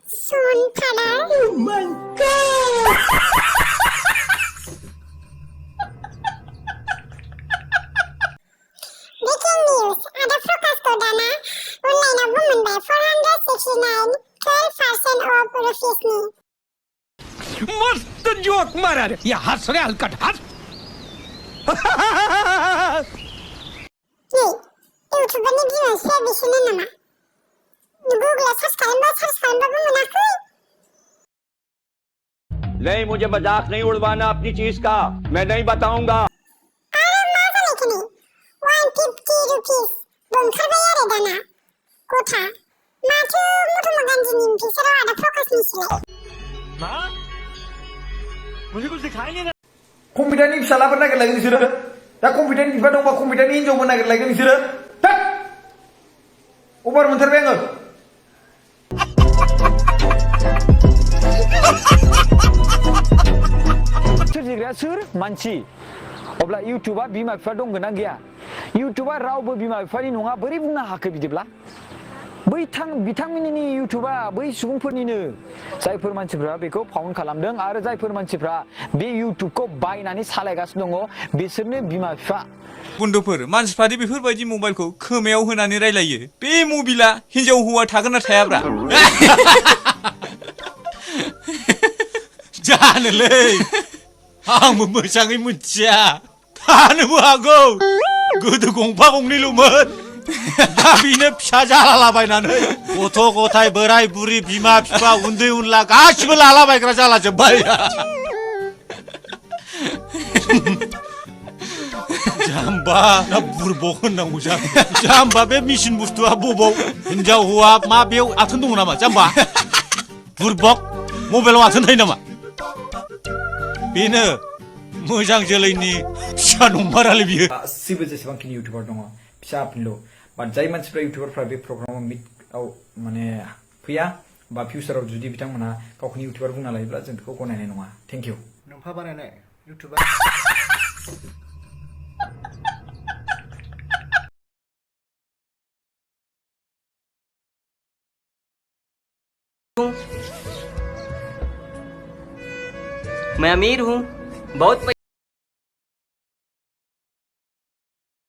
सोन थाना। Oh my god. Breaking news. Ada forecast kodana online na woman by 469 12% off rupees ni. मस्त joke मारा रे या हंस रे हलकट हंस Ye, YouTube ni view service ni nama. Google subscribe woman aku. नहीं, मुझे मजाक नहीं उड़वाना अपनी चीज का, मैं नहीं बताऊंगा। Ara masa lekini. 150 rupees. Bongkar bayar dana. Kota. Matu mutu maganji nimpi sero ada forecast ni sile. मां मुझे कुछ दिखाएंगे ना कम्पिउटारनि फिसालाफोर नागिरलायगोन बिसोरो दा कम्पिउटारनि बिफा दंबा कम्पिउटारनि हिनजावबो नागिरलायगोन बिसोरो थोद अभार मोनथारबाय आङो सोरजिग्राया सोर मानसि अब्ला इउटुबा बिमा बिफा दंगोन ना गैया इउटुबा रावबो बिमा बिफानि नङा बोरै बुंनो हाखो बिदिब्ला बिथांमोननि इउटुबा बै सुबुंफोरनिनो जायफोर मानसिफ्रा बेखौ फाउन्ड खालामदों आरो जायफोर मानसिफ्रा बे इउटुबखौ बायनानै सालायगासिनो दङ बिसोरनो बिमा बिफा बन्धुफोर मानसिफ्रादि बेफोरबायदि मबाइलखौ खोमायाव होनानै रायलायो बे मबाइला हिनजाव हौवा थागोन ना थायाब्रा जानोलै आंबो मोजाङै मिथिया थानोबो हागौ गोदो गंफा गंनैल'मोन दा बेनो फिसा जालालाबायनानै गथ' गथाय बोराय बुरि बिमा बिफा उन्दै उनला गासिबो लालाबायग्रा जालाजोब्बाय जाम्बा ना बुरबक होननांगौ जाम्बा बे मेसिन बुस्थुआ बबाव हिनजाव हौवा मा बेयाव आथोन दङ नामा जाम्बा बुरबक मबाइलाव आथोन थायो नामा बेनो मोजां जोलैनि फिसा नंमारालै बियो गासिबो जेसेबांखिनि इउटुबार दङ फिसा फिनल' बाट जाय मानसिफ्रा इउटुबारफ्रा बे प्रग्रामाव मिटआव माने फैया बा फिउचाराव जुदि बिथांमोना गावखौनो इउटुबार बुंना लायोब्ला जों बेखौ गनायनाय नङा थेंक इउ नोंफा बानायनाय इउटुबार मैं अमीर हूँ बहुत